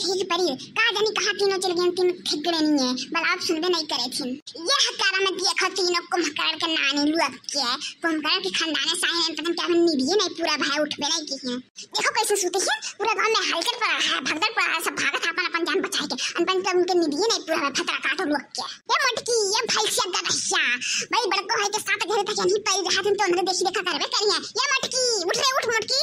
देखे कि परी का जानी कहाँ तीनों चल गए, तीनों ठिकरे नहीं है, बल आप सुनबे नहीं करे थी। ये हकारा में देखो तीनों कुंभकर्ण के नानी लुक के कुंभकर्ण के खानदान साइन पता क्या निधिए नहीं पूरा भाई उठबे नहीं की है। देखो कैसे सूते हैं, पूरा गांव में हलचल पड़ा है, भगदड़ पड़ा है, सब भागत अपन अपन जान बचाए के अनपन के उनके निधिए नहीं पूरा फतरा काटो लुक के। ये मटकी ये भैंसिया गदहिया भाई बड़को है के साथ घरे तक नहीं पाई रहा तो अंदर देखी देखा करबे करिए। ये मटकी उठ रे उठ मटकी।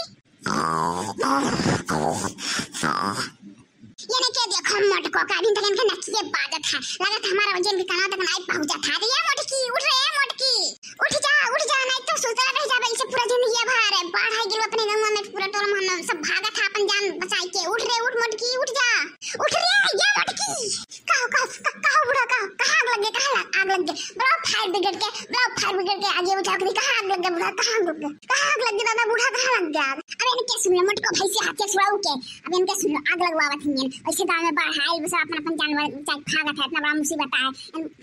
ये ने क्या देखो मटको का दिन तक इनके नचिए बाजत है, लगत हमारा वजन भी कना तक नहीं पहुंचा था। ये मटकी उठ रे मटकी उठ जा नहीं तो सोचला रह जाबे इसे पूरा जिंदगी भार है बाढ़ है गिरो अपने गांव में पूरा टोल मोहल्ला सब भागा था अपन जान बचाई के। उठ रे उठ मटकी उठ जा उठ रे ये मटकी। कहां बुढ़ा कहां आग लग गए, कहां आग लग गए बड़ा फायर ब्रिगेड के आगे उठा के कहां आग लग गया बुढ़ा, कहां आग लग गया दादा बुढ़ा कहां लग गया। अब इनके सुन लो मटको भाई से हाथ से छुड़ाऊ के अब इनके सुन लो आग लगवावत हैं ऐसे गांव में बाढ़ है बस अपन अपन जानवर भागत है, इतना बड़ा मुसीबत है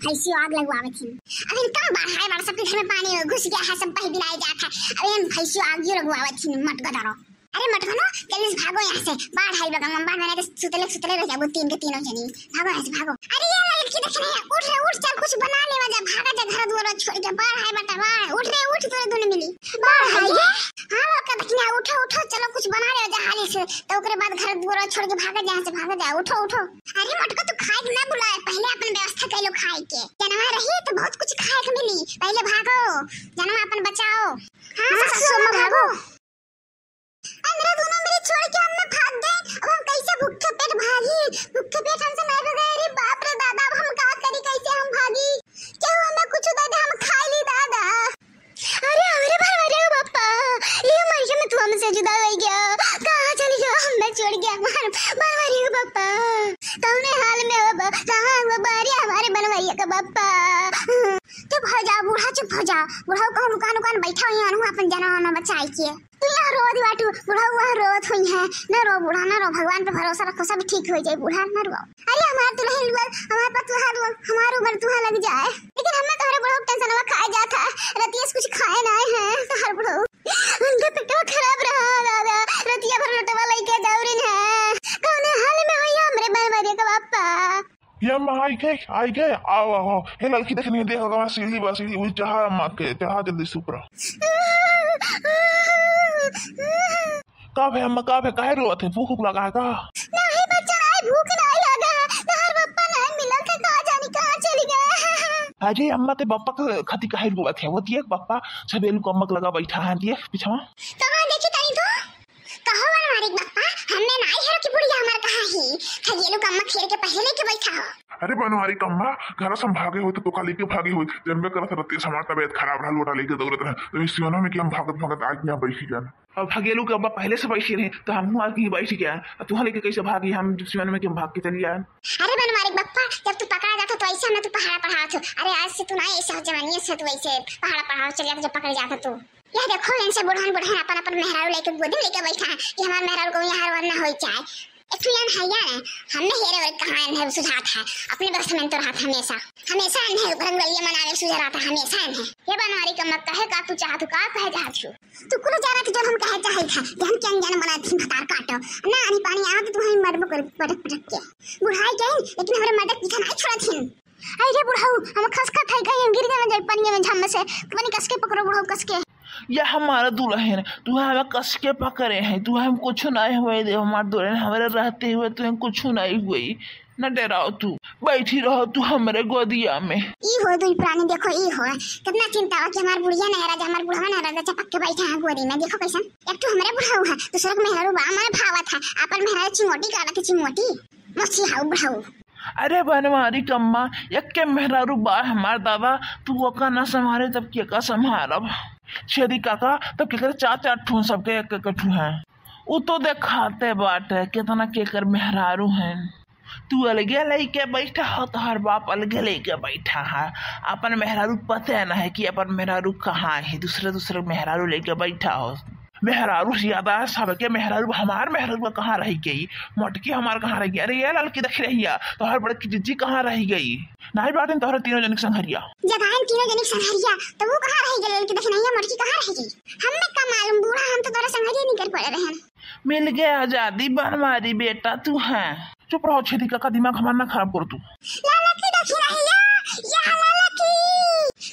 भाई से आग लगवावत हैं। अब इनका बाढ़ है बड़ा सबके घर में पानी घुस गया है, सब बह बिलाए जाता है। अब इन भाई से आग लगवावत हैं मटको दारो। अरे मटको नो जल्दी से भागो यहाँ से, बाढ़ है लगा बाढ़ में तो सुतले रह जाओ तीन के तीनों जनी, भागो यहाँ से भागो। अरे ये लड़की देख रही है, उठ रे उठ चल कुछ बना ले वजह भागा जा घर द्वार छोड़ के। बाढ़ है बेटा बाढ़, उठ रे उठ तोरे दोनों मिली बाढ़ है ये। हां लड़का देखना उठो चलो कुछ बना ले वजह हाली से तो ओकरे बाद घर द्वार छोड़ के भागा जा, से भागा जा उठो। अरे मटको तू खाए ना बुलाए, पहले अपन व्यवस्था कर लो खाए के, जनवा रही तो बहुत कुछ खाए के मिली, पहले भागो जनवा अपन बचाओ। हां सोमा भागो। अंदर दोनों मेरे छोड़ के हम भाग गए, अब हम कैसे भूखे पेट भागी, भूखे पेट हमसे नहीं भगे। अरे बाप रे दादा अब हम का करी, कैसे हम भागी, क्या हुआ हमें कुछ दे दे हम खा ली दादा। अरे भरवारे बापा ये महीने में तू हमसे जुदा हो गया, कहां चली गया हमें छोड़ गया भरवारे बापा तुमने हाल में हो कहां वो बारी हमारे बनवाइया का बापा। तो भजा बूढ़ा चुप हो जा, बूढ़ा को दुकान बैठा हुई है अपन जना बचाई के तू यहाँ रो दी बाटू बूढ़ा हुआ रोत हुई है न रो बूढ़ा न रो, भगवान पे भरोसा रखो सब ठीक हो जाए बूढ़ा न रो। अरे हमारा तो नहीं हुआ हमारे पास तुहार हमारे ऊपर तुहा लग जाए, लेकिन हमें तोहरे बूढ़ा टेंशन में खाए जाता रतिया कुछ खाए ना है तोहर बूढ़ा उनका पेटवा खराब रहा दादा रतिया भर लटवा लेके दौरिन है कौन हाल में होई हमरे बलबरिया का बापा। ये अम्मा आई गए आओ हे लड़की देखने देखो सीढ़ी बस सीढ़ी उस जहां अम्मा के जहां जल्दी से ऊपर काहे अम्मा काहे काहे रोत है, भूख लगा है का? नहीं बच्चा नहीं भूख नहीं लगा, तोहर पप्पा नहीं मिलल के कहां जानी कहां चली गए। अरे अम्मा ते पापा का खती काहे रोत है, वो दिए पापा छबेल को अम्मा लगा बैठा है दिए पीछे कहां देखी तनी तो कहो हमारे पापा हमने नहीं है कि बुढ़िया हमार कहां ही खजेलू का अम्मा खेल के पहले के बैठा हो। अरे बनवारी कम्मा घर संभागे हो तो लेके भागी हो जन्मे करत रहती समाज तबियत खराब रहा लोटा लेके दौड़त रहे तो इस सीमा में कि हम भागत आज यहाँ बैठी जान। अब भागेलू के अब्बा पहले से बैठी रहे तो हम आज की बैठी गया तुहा लेके कैसे भागी हम सीमा में कि हम भाग के चली जाए। अरे बनवारी बप्पा जब तू पकड़ा जाता तो ऐसा ना तू पहाड़ पढ़ा था, अरे आज से तू ना ऐसा जवानी से तू ऐसे पहाड़ पढ़ा चल जाता जब पकड़ जाता तू। यह देखो इनसे बुढ़ान अपन मेहरारू लेके गोदी लेके बैठा है कि हमारे मेहरारू को यहाँ वरना हो जाए। एक्चुअली है यार हमने हेरे और कहां है सुझात है अपने बस में तो रहा हमेशा है घर गलिए मनावे सुझा रहा था हमेशा है। ये बनवारी का मत कहे का तू चाहत का कहे चाहत तू कुल जा रहा जो हम कहे चाहे था जहन के अनजान बना थी भतार काटो ना अनि पानी आ तो हम मरबो कर पटक के बुढ़ाई के लेकिन हमरे मदद पीछा नहीं छोड़ा थी। अरे बुढ़ाऊ हम खसका खाई गए गिर गए जल पानी में झम से पानी कस के पकड़ो बुढ़ाऊ कस के। यह हमारा दुल्हन तू हमें कस के पकड़े हैं तू हम कुछ नहीं हुए दे हमारे दुल्हन हमारे रहते हुए तुम्हें कुछ नहीं हुई न डराओ तू बैठी रहो तू हमारे गोदिया में। ई हो दुई प्राणी देखो ई हो कितना चिंता हो कि हमार बुढ़िया नहीं राजा हमार बुढ़वा नहीं राजा चपक के बैठा है गोदी में देखो कैसा एक तो हमारे बुढ़ाऊ है दूसरा को मेहरारू बा हमारे भावत है अपन मेहरारू चिमोटी काला के चिमोटी मच्छी हाउ बुढ़ाऊ। अरे बनवारी कम्मा एक के मेहरारू बा हमार दादा तू ओका न संभाले तब के का संभालब छेदी काका तब के कर चार ठू सबके एक कठू है वो तो देखाते बाटे कितना के कर मेहरारू हैं तू अलगे लेके बैठा हो तो हर बाप अलगे लेके बैठा है अपन मेहरारू पता न है कि अपन मेहरारू कहाँ है दूसरे मेहरारू लेके बैठा हो मेहरारू ज्यादा सबके मेहरारू हमार मेहरारू कहाँ रह गई मोटकी हमार कहाँ रह गई। अरे ये लड़की देख रही है तो हर बड़की जिज्जी कहाँ रह गई नहीं बात है तोहरा तीनों जनिक संघरिया जगान तीनों जनिक संघरिया तो वो कहाँ रह गई लड़की देख नहीं है मोटकी कहाँ रह गई हमें का मालूम बूढ़ा हम तो तोरा संघरिया नहीं कर पड़े रहे। मिल गया आजादी बनवारी बेटा तू है चुप रहो छेदी काका, दिमाग हमारा ना खराब कर तू। लाला की देखी नहीं या लाला की,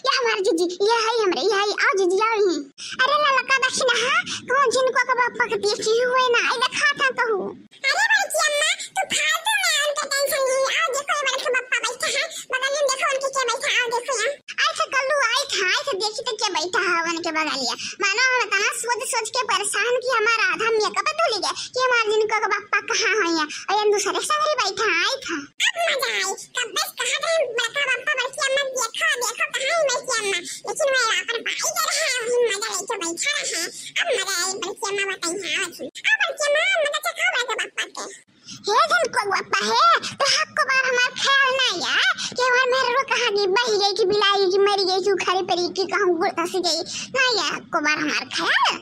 या हमारे जीजी, ये है हमरे, ये है, आओ जीजी आओ यहीं। अरे लाला का देखी ना, हाँ कौन जिनको का बापा के देखी हुए ना, आई देखा था तो हूँ। अरे बड़की अम्मा तू फालतू में उनके टेंशन नहीं, आओ देखो ये बड़े बापा बैठा है बगल में, देखो उनके क्या बैठा, आओ देखो यहाँ। आई था कल्लू, आई था देखी तो क्या बैठा है उनके बगलिया। मानो हम तना सोच के परेशान कि हमारा आधा मेकअप धुल गया कि हमारे जिनको का बापा कहाँ है या, और दूसरे संगरी बैठा आई था। अब मजा आई, कब बस कहा था बड़का बापा बड़की अम्मा देखो देखो कहाँ है बड़की अम्मा, लेकिन मैं अपन भाई दे रहा है वही मजा लेके बैठा रहा। अब मजा आई बड़की अम्मा बताई हाँ थी, अब बड़की अम्मा मजा चखा बड़के बापा के। हे जिनको बापा है तो हक को बार हमारा ख्याल ना यार कि हमारे मेरे रो कहाँ गई, बही गई कि बिलाई कि मरी गई कि खरी परी कि कहूँ गुड़ता से गई ना यार, हक को बार हमारा ख्याल।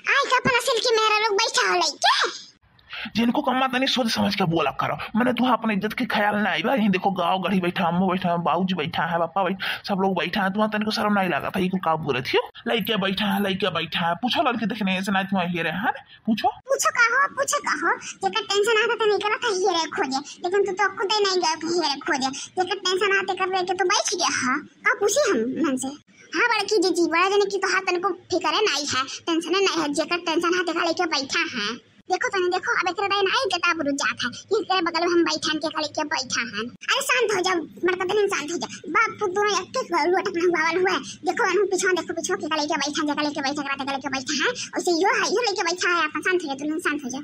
आई का अपना सिल के मेरा लोग बैठा हो लई के जिनको कम्मा तनी सोच समझ के बोला करो, मैंने तुहा अपने इज्जत के ख्याल ना आई बा। यहीं देखो गाँव गढ़ी बैठा, अम्मू बैठा है, बाबूजी बैठा है, पापा बैठा, सब लोग बैठा है, तुम्हारा तनिको शर्म नहीं लगा था ये का बोले थी? लड़के बैठा है, लड़के बैठा है, पूछो लड़के देखने से ना तुम्हारे हीरे हैं, पूछो कहो जेकर टेंशन आता तो नहीं करा था हीरे खोजे, लेकिन तू तो खुद ही नहीं गया हीरे खोजे, जेकर टेंशन आते कर लेके तो बैठ गया। हाँ का पूछी हम मन से, हाँ बड़की जीजी बड़ा जने की तो हाथ तनिको फिक्र नहीं है, टेंशन नहीं है, जेकर टेंशन हाथ देखा लेके बैठा है। देखो तने देखो अब एक राय नहीं देता अब रुक जाता है कि तेरे बगल में हम बैठान के खड़े के बैठा हैं। अरे शांत हो जा मरता दिन शांत हो जा, बाप पुत दोनों एक एक लुटक ना बावल हुआ है। देखो हम पीछे देखो पीछे के खड़े के बैठा जगह लेके बैठा कराते के लेके बैठा है, और से यो लेके बैठा है। अपन शांत हो जा, तू शांत हो जा।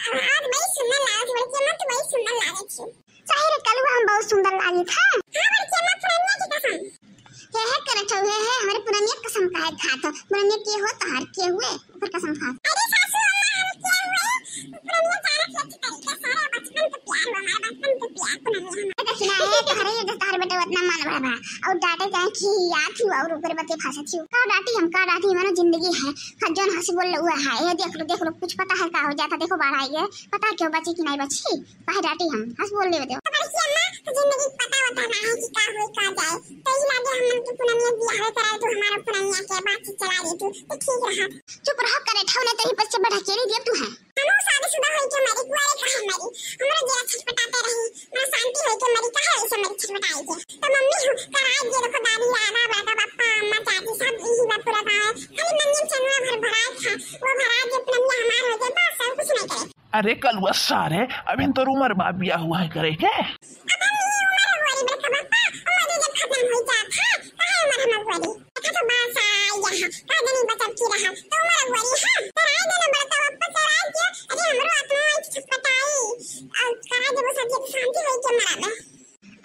आवाज बड़ी सुंदर लागत बड़की अम्मा, तू बड़ी सुंदर लागत छी। सही रे कल हम बहुत सुंदर लागी था। हां बड़की अम्मा पुरानिया की कसम है करत हुए है, हमारे पुरानिया कसम का है खा तो पुरानिया के हो तार के हुए ऊपर कसम खा। अरे सासू अम्मा हम क्या हुए पुरानिया तारक लच्छी तरीके सारा बचपन के प्यार हमारा बचपन के प्यार पुरानिया देखना है करे ये तार बेटा उतना मान बड़ा और डाटे चाहे कि याद थी और ऊपर बते फांसा थी का डाटी हम का डाटी मानो जिंदगी है खजन हंसी बोल हुआ है। ये देख लो कुछ पता है का हो जाता, देखो बाहर आई है पता क्यों बची कि नहीं बची, काहे डाटी हम हंस बोल ले दो जिंदगी पता होता ना है कि का हो का जाए, तो ही लागे हम के पुरानिया बियाह कराए तो हमारा पुरानिया के बात चला दे तू तो ठीक रहा। चुप रह करे ठौने तेरी पर से बढ़ा केरी दे तू है हम शादीशुदा होई के मरी कुआरे कहे मरी हमरा जरा छटपटाते रही ना शांति होई के मरी कहे ऐसे मरी छटपटाई के तो मम्मी हूं कराए दे देखो दादी लाना बेटा पापा अम्मा चाची सब यही बात पूरा गांव खाली मंजन चनुआ भर भराए था वो भरा दे पुरानिया हमार हो जाए बस सब कुछ नहीं करे। अरे कलुआ सारे अभी तो उम्र बा बियाह हुआ है करे के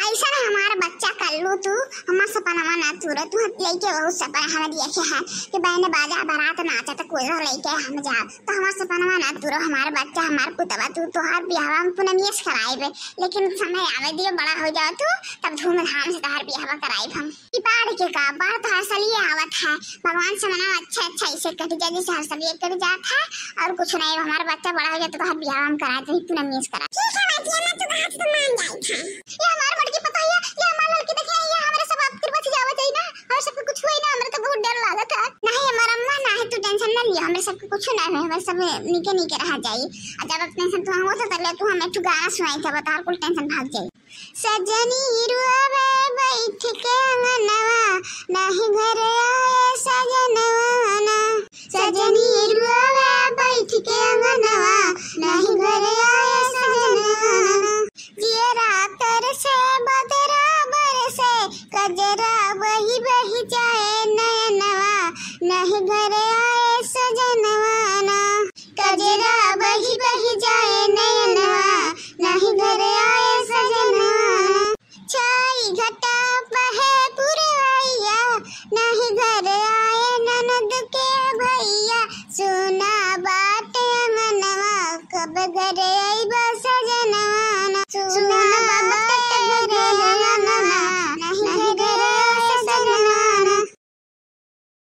ऐसा हमारा बच्चा कल्लू तू हमारा सपना ना तू तू लेके बहुत सपना हमें देखे है कि बहने बाजा बारात नाचा तो कोई लेके हम जा तो हमारा सपना ना तू हमारा बच्चा हमारा पुतवा तू तो हर बियाह हम पुनमियस कराए, लेकिन समय आवे दियो बड़ा हो जाओ तू तब धूमधाम से हर बियाह कराए हम। ई बाढ़ के का बाढ़ तो हर साल ये आवत है, भगवान से मना अच्छा अच्छा ऐसे कट जाए जैसे हर साल ये कट जाता है और कुछ नहीं, हमारा बच्चा बड़ा हो जाए तो हर बियाह हम कराए तो पुनमियस करा। ठीक है बात ये तू बात तो मान जाए था ये हमारा बड़की पता है ये हमारा लड़की देखे ये हमारे सब आप कृपा से जावे चाहिए ना और सबको कुछ हुआ ही ना, हमारे तो बहुत डर लगा था। नहीं हमारा अम्मा ना है तू टेंशन ना लियो, हमें सबको कुछ ना है, हमें सब नीके रह जाई। जब टेंशन तू हो तो ले तू हमें तू गाना सुनाई था बता कुल टेंशन भाग जाई। सजनी रुआवे बैठ के अंगनवा नहीं घर आए सजनवा ना, सजनी रुआवे बैठ के अंगनवा नहीं घर आए सजनवा ना, जियरा तर से बदरा बरसे कजरा बही बही जाए नयनवा नहीं घर आए सजनवा ना, कजरा बही बही जाए नयनवा नहीं घर आए सजनवा ना, छाई घटा बहे पुरवैया नहीं घर आए ननद के भैया, सुना बात अंगनवा कब घर